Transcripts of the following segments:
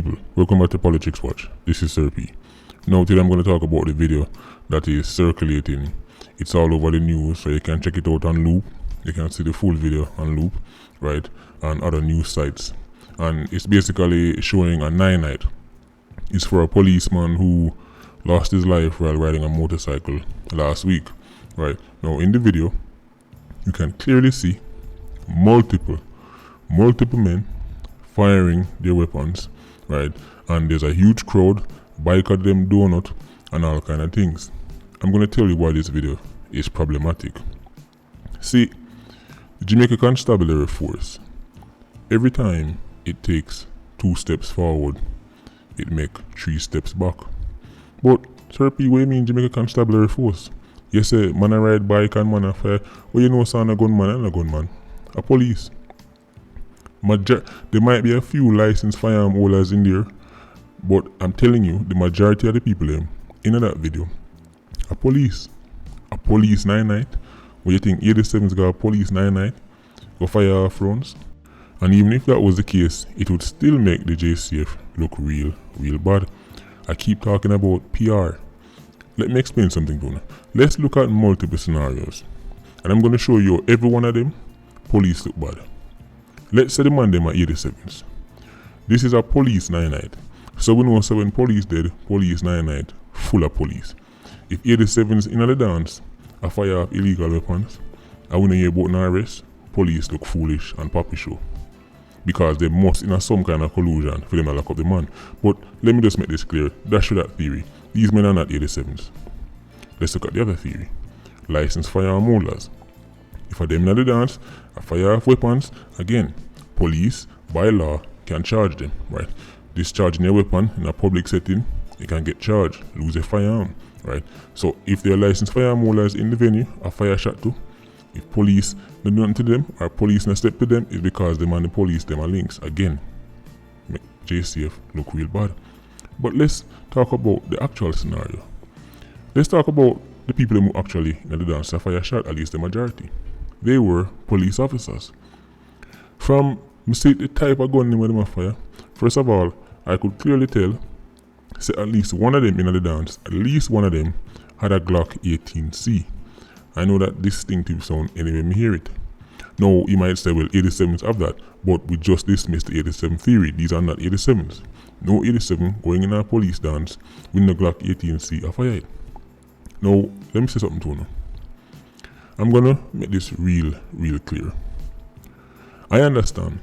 People, welcome back to Politics Watch. This is Sir P. Now today I'm going to talk about the video that is circulating. It's all over the news, so you can check it out on Loop. You can see the full video on Loop, right, and other news sites. And it's basically showing a 9-night. It's for a policeman who lost his life while riding a motorcycle last week, right. Now in the video, you can clearly see multiple men firing their weapons, right, and there's a huge crowd, bike at them donut and all kind of things. I'm going to tell you why this video is problematic. See, the Jamaica Constabulary Force, every time it takes 2 steps forward, it make 3 steps back. But Sir P, what you mean Jamaica Constabulary Force? You say man a ride bike and man a fire. Well, you know son a gunman and a gunman. A police. There might be a few licensed firearm holders in there, but I'm telling you, the majority of the people in that video, a police 9-night. What you think 87's got a police 9-night? Go fire off rounds? And even if that was the case, it would still make the JCF look real bad. I keep talking about PR. Let me explain something to you. Let's look at multiple scenarios, and I'm going to show you every one of them. Police look bad. Let's say the man them are 87s. This is a police 9-night. So we know, so when police dead, police 9-night, full of police. If 87s in the dance, a fire off illegal weapons, and we know hear about an arrest, police look foolish and poppy show. Because they must in some kind of collusion for them to lock up the man. But let me just make this clear, that's that theory. These men are not 87s. Let's look at the other theory. Licensed firearm holders. If a them in the dance, a fire off weapons, again, police, by law, can charge them, right? Discharging a weapon in a public setting, you can get charged, lose a firearm, right? So if they're licensed firearm holders in the venue, a fire shot too. If police don't do nothing to them, or police not step to them, it's because them and the police, them are links. Again, make JCF look real bad. But let's talk about the actual scenario. Let's talk about the people who actually in the dance a fire shot, at least the majority. They were police officers. From see the type of gun them fire, first of all, I could clearly tell, say at least one of them in the dance, at least one of them had a Glock 18C. I know that distinctive sound anyway me hear it. Now you might say, well, 87s have that, but we just dismissed the 87 theory. These are not 87s. No 87 going in a police dance with the Glock 18C a fire it. Now let me say something to you now. I'm gonna make this real clear. I understand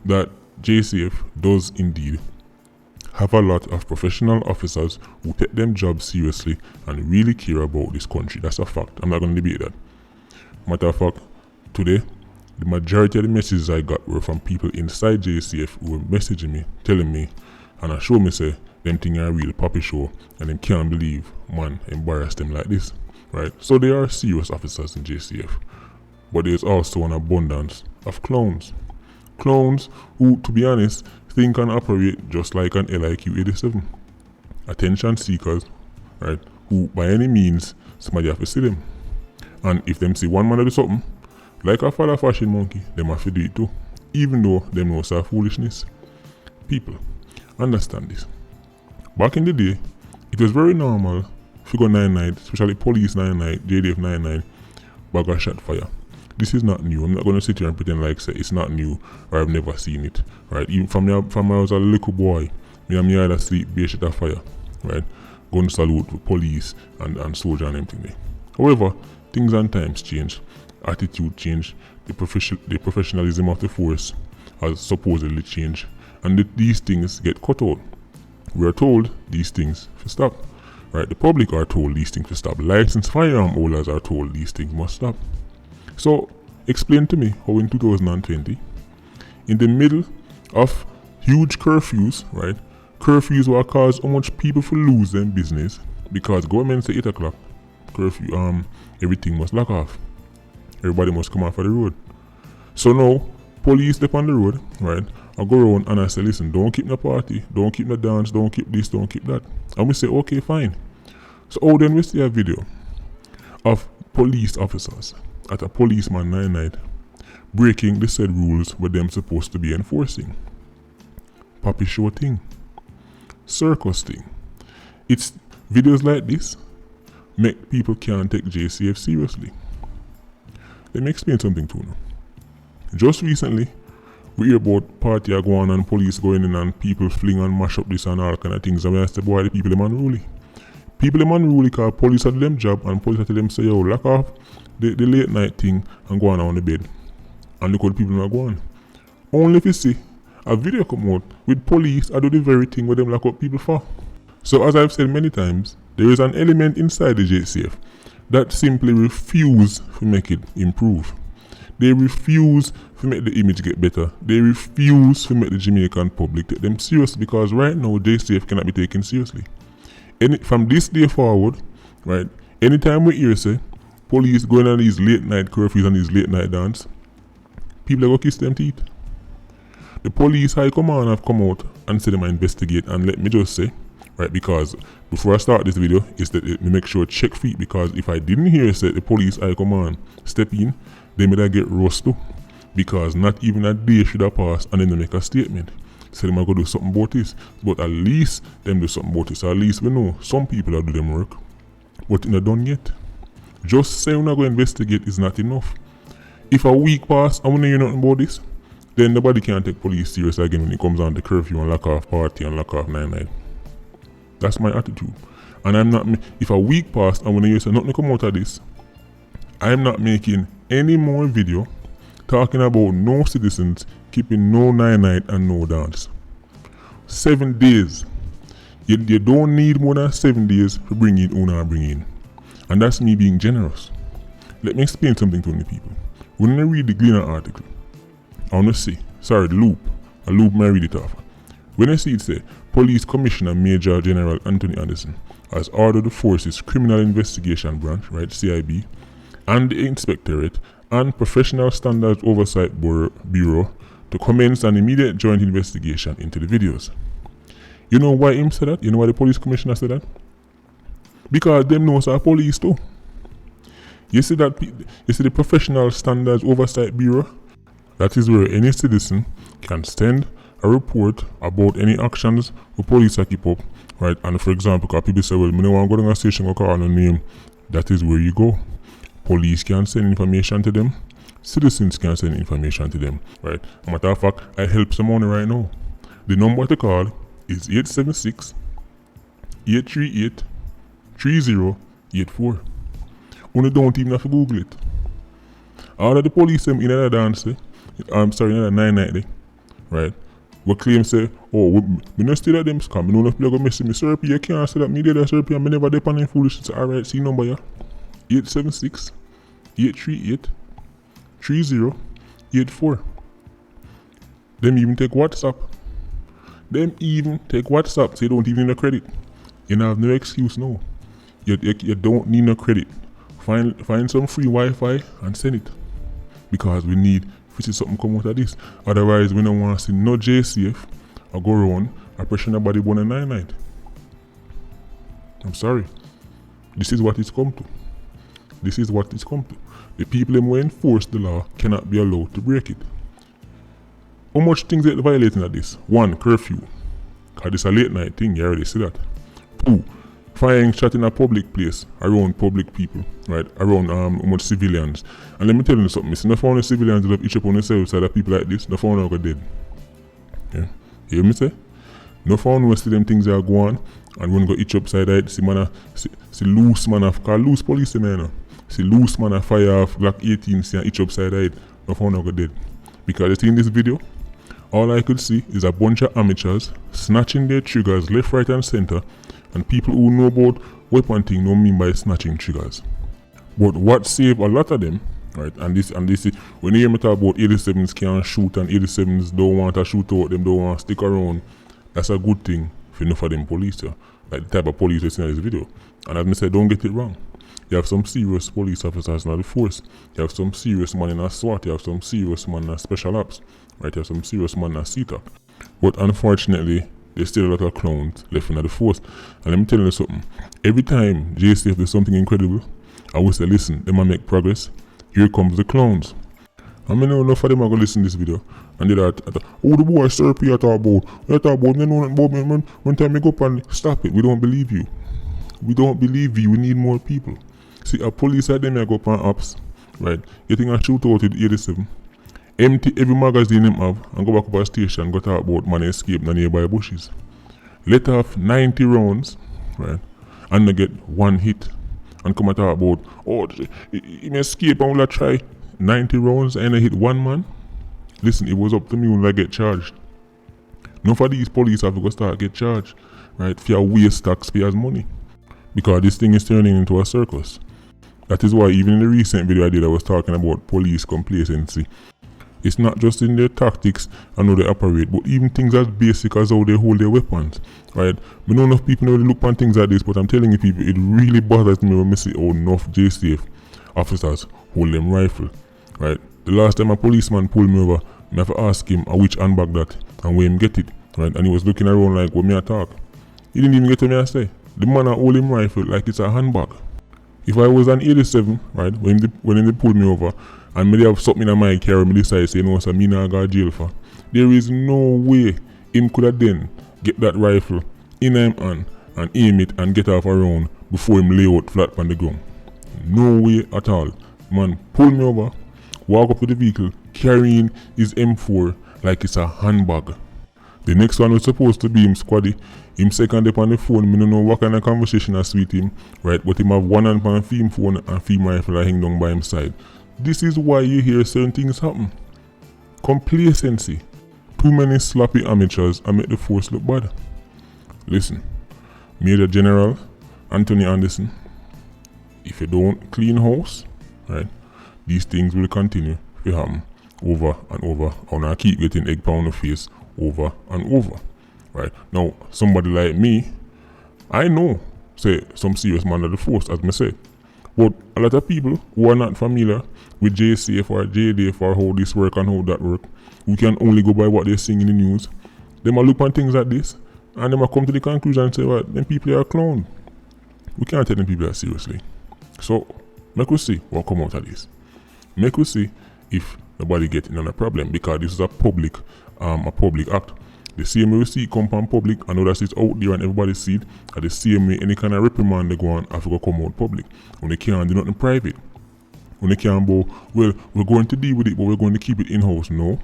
that JCF does indeed have a lot of professional officers who take them jobs seriously and really care about this country. That's a fact. I'm not gonna debate that. Matter of fact, today, the majority of the messages I got were from people inside JCF who were messaging me, telling me, and I show me say, them thing are a real poppy show and them can't believe man embarrass them like this. Right, so there are serious officers in JCF, but there's also an abundance of clowns. Clowns who, to be honest, think and operate just like an LIQ 87. Attention seekers, right, who by any means somebody have to see them. And if them see one man do something, like a father fashion monkey, them have to do it too, even though them know it's a foolishness. People, understand this. Back in the day, it was very normal figure 9-night, especially police 9-night, JDF 9-9, bag of shot fire. This is not new. I'm not going to sit here and pretend like say it's not new or I've never seen it, right? Even from when I was a little boy, me and me either sleep, be a shot of fire, right? Gun salute with police and soldier and everything there. However, things and times change, attitude change, the professionalism of the force has supposedly changed, and these things get cut out. We are told these things to stop. Right, the public are told these things to stop. Licensed firearm holders are told these things must stop. So, explain to me how in 2020, in the middle of huge curfews, right, curfews will cause how much people to lose their business because government say 8 o'clock curfew, everything must lock off. Everybody must come off of the road. So now, police step on the road, right, I go around and I say, listen, don't keep the party, don't keep the dance, don't keep this, don't keep that. And we say, okay, fine. So then we see a video of police officers at a policeman 9-night breaking the said rules where them supposed to be enforcing. Poppy show thing. circus thing. It's videos like this make people can't take JCF seriously. Let me explain something to you. Just recently, we hear about party are going and police going in and people fling and mash up this and all kind of things. And we ask the boy, the people them unruly. People them unruly because police are do them job and police are tell them say, yo, lock off the late night thing and go on the bed. And look what people are going. Only if you see a video come out with police I do the very thing where them lock up people for. So as I've said many times, there is an element inside the JCF that simply refuse to make it improve. They refuse to make the image get better. They refuse to make the Jamaican public take them serious because right now JCF cannot be taken seriously. From this day forward, right, anytime we hear say police going on these late night curfews and these late night dance, people are going to kiss them teeth. The police high command have come out and said they might investigate, and let me just say, right, because before I start this video, is that me make sure check feet, because if I didn't hear say the police high command step in, they may get roast too, because not even a day should have passed and then they make a statement. Say they might go do something about this, but at least them do something about this. So at least we know some people are do them work, but not done yet. Just saying we're not going to investigate is not enough. If a week pass and we don't hear nothing about this, then nobody can take police serious again when it comes on the curfew and lock off party and lock off 9-9. That's my attitude. And I'm not, if a week passed and when you say nothing come out of this, I'm not making any more video talking about no citizens keeping no 9-9 and no dance. 7 days. You don't need more than 7 days to bring in Una bring in. And that's me being generous. Let me explain something to the people. When I read the Gleaner article, I want to see, sorry, the Loop. A Loop may read it off. When I see it say, Police Commissioner Major General Anthony Anderson has ordered the Force's Criminal Investigation Branch, right, CIB, and the Inspectorate and Professional Standards Oversight Bureau to commence an immediate joint investigation into the videos. You know why him said that? You know why the Police Commissioner said that? Because them knows our police too. You see that? You see the Professional Standards Oversight Bureau? That is where any citizen can send a report about any actions the police are keep up, right? And for example, because people say, well, I don't want to go to a station or call on a name. That is where you go. Police can send information to them. Citizens can send information to them, right? As a matter of fact, I help someone right now. The number to call is 876-838-3084. Only don't even have to Google it. All of the police in that dance, in that 9-night, right? We claim say, oh, we not still at them scam. We don't know if people go messing me. Sir, you can't say that me there, sir. I never depend on foolishness. Alright, see number here. 876-838-3084. Them even take WhatsApp. So you don't even need no credit. You have no excuse now. You don't need no credit. Find some free Wi-Fi and send it. Because we need to see something come out of this. Otherwise, we don't want to see no JCF or go around and pressure nobody born a 9-9. I'm sorry. This is what it's come to. The people who enforce the law cannot be allowed to break it. How much things are violating of this? 1, curfew. Because this is a late night thing, you already see that. 2, firing shot in a public place around public people, right? Around civilians. And let me tell you something, it's not found the civilians that each up on themselves side of people like this, no found are dead. Yeah. You hear me say? No found we see them things are going and when go each upside head, see loose man of call loose police man. See loose man of fire off Glock 18 see each upside head, no found are dead. Because you see in this video, all I could see is a bunch of amateurs snatching their triggers left, right and center, and people who know about weapon thing don't mean by snatching triggers. But what saved a lot of them, right, and this is when you hear me talk about 87s can't shoot and 87s don't want to shoot out, them don't want to stick around, that's a good thing for enough of them police, yeah. Like the type of police we see in this video. And as I said, don't get it wrong. You have some serious police officers in the force. You have some serious man in a SWAT. You have some serious man in special ops. Right? You have some serious man in CTOC. But unfortunately, there's still a lot of clowns left in the force. And let me tell you something. Every time JCF does something incredible, I will say, listen, they might make progress. Here comes the clowns. And I know enough of them are going to listen to this video. And they that, oh, the boy Sir P. talk about. You talk about, you know nothing about me. One time you go up and stop it. We don't believe you. We don't believe you. We need more people. See, a police at them, I go up on ops, right? Getting a shootout with 87. Empty every magazine them have and go back up a station and go talk about man escape in the nearby bushes. Let off 90 rounds, right? And they get one hit. And come and talk about, oh, he may escape and will try 90 rounds and I hit one man. Listen, it was up to me when I get charged. None of these police have to go start get charged, right? For your waste taxpayers' money. Because this thing is turning into a circus. That is why even in the recent video I did, I was talking about police complacency. It's not just in their tactics and how they operate, but even things as basic as how they hold their weapons, right? We know enough people really look on things like this, but I'm telling you people, it really bothers me when I see how enough JCF officers hold them rifle, right? The last time a policeman pulled me over, I have to ask him which handbag that and where him get it, right? And he was looking around like, what me I talk? He didn't even get to me I say. The man a hold him rifle like it's a handbag. If I was an 87, right, when they pulled me over, and me have something in my car, me decide say, no, so me not go to jail for. There is no way him could have then get that rifle in him hand and aim it and get off around before him lay out flat on the ground. No way at all. Man, pull me over, walk up to the vehicle, carrying his M4 like it's a handbag. The next one was supposed to be him squaddy. Him second up on the phone, me don't know what kind of conversation I sweet him, right? But him have one hand on film phone and film rifle hang down by his side. This is why you hear certain things happen. Complacency. Too many sloppy amateurs and make the force look bad. Listen, Major General Anthony Anderson, if you don't clean house, right, these things will continue to happen over and over. And I keep getting egg pound of face over and over. Right? Now, somebody like me, I know, say, some serious man of the force, as me say. But a lot of people who are not familiar with JCF or JDF or how this work and how that work, we can only go by what they're seeing in the news. They might look on things like this and they might come to the conclusion and say, well, them people are clown. We can't take them people that seriously. So, make us see what come out of this. Make us see if nobody getting on a problem, because this is a public act. The same way we see it come from public and know that it's out there and everybody see it, and the same way any kind of reprimand they go on have to come out public. When they can't do nothing private. When they can't go, well, we're going to deal with it, but we're going to keep it in-house. No.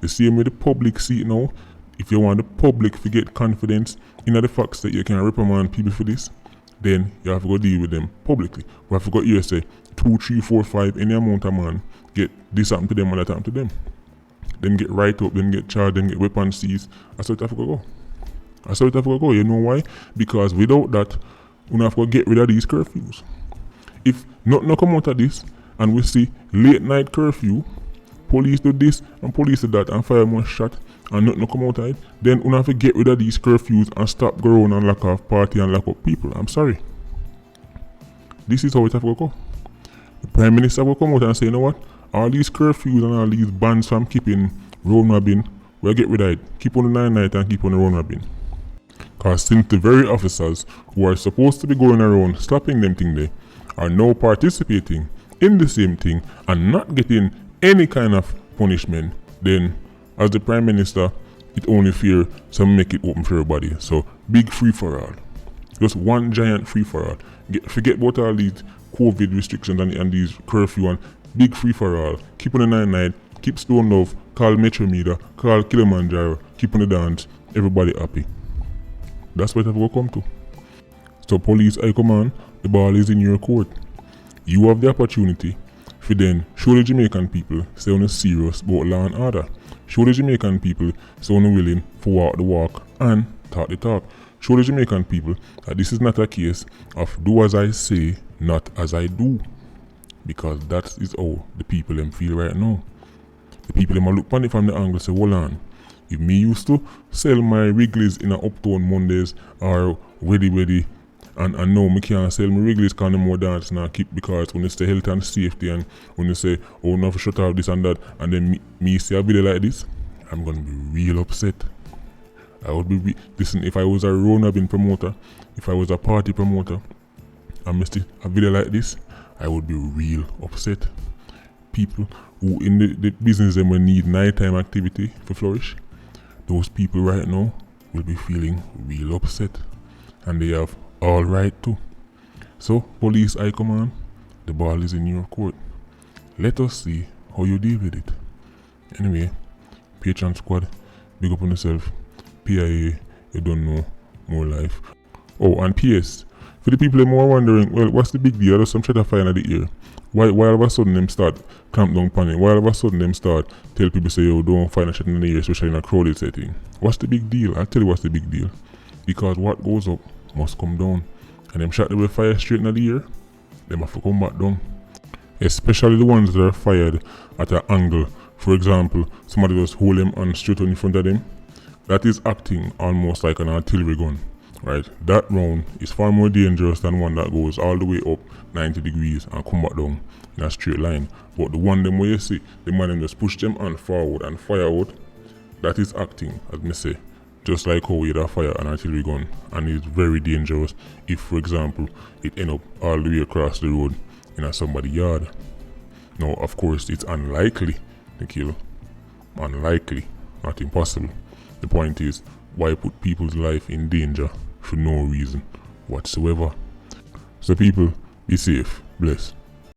The same way the public see it now, if you want the public to get confidence in the facts that you can reprimand people for this, then you have to go deal with them publicly. We have to go here say 2, 3, 4, 5, any amount of man get this happen to them and that happen to them. Them get right up, them get charged, them get weapons seized. That's how it have to go. That's how it have to go. You know why? Because without that, we have to get rid of these curfews. If nothing come out of this, and we see late night curfew, police do this and police do that, and fireman shot, and nothing come out of it, then we have to get rid of these curfews and stop going and lock off party and lock up people. I'm sorry. This is how it have to go. The Prime Minister will come out and say, you know what? All these curfews and all these bans from keeping round robin, we'll get rid of it. Keep on the 9-night and keep on the round robin. Because since the very officers who are supposed to be going around slapping them thing there are now participating in the same thing and not getting any kind of punishment, then as the Prime Minister, it only fair to make it open for everybody. So big free for all. Just one giant free for all. Forget about all these COVID restrictions and these curfew and big free for all. Keep on the 9-night, keep Stone Love, call Metro Media, call Kilimanjaro, keep on the dance, everybody happy. That's what it will come to. So police, I command, the ball is in your court. You have the opportunity for then show the Jamaican people say on serious about law and order. Show the Jamaican people say on willing for walk the walk and talk the talk. Show the Jamaican people that this is not a case of do as I say, not as I do. Because that is how the people them feel right now. The people them look on it from the angle say, hold on. If me used to sell my Wrigley's in a Uptown Mondays or Weddy and now me can't sell my Wrigley's because I'm more dance now keep, because when they say health and safety and when they say, oh no, for shut off this and that, and then me see a video like this, I'm gonna be real upset. I would be listen, if I was a round-robin promoter, if I was a party promoter, and I see a video like this, I would be real upset. people who in the business them will need nighttime activity for flourish, those people right now will be feeling real upset, and they have all right to. So, police high command, the ball is in your court. Let us see how you deal with it. Anyway, Patreon squad, big up on yourself. PIA, you don't know, more life. Oh, and PS, for the people who are wondering, well, what's the big deal? There's some shit I find at the ear. Why all of a sudden them start clamp down panic? Why all of a sudden them start tell people say, yo, don't find a shit in the ear, especially in a crowded setting? What's the big deal? I'll tell you what's the big deal. Because what goes up must come down. And them shot that will fire straight in the ear, them have to come back down. Especially the ones that are fired at an angle. For example, somebody just hold them and straight in front of them. That is acting almost like an artillery gun, right? That round is far more dangerous than one that goes all the way up 90 degrees and come back down in a straight line. But the one them where you see, the man them just push them on forward and fire out, that is acting, as me say, just like how you fire an artillery gun, and it's very dangerous if, for example, it end up all the way across the road in a somebody's yard. Now, of course, it's unlikely to kill. Unlikely, not impossible. The point is, why put people's life in danger for no reason whatsoever? So people, be safe, bless.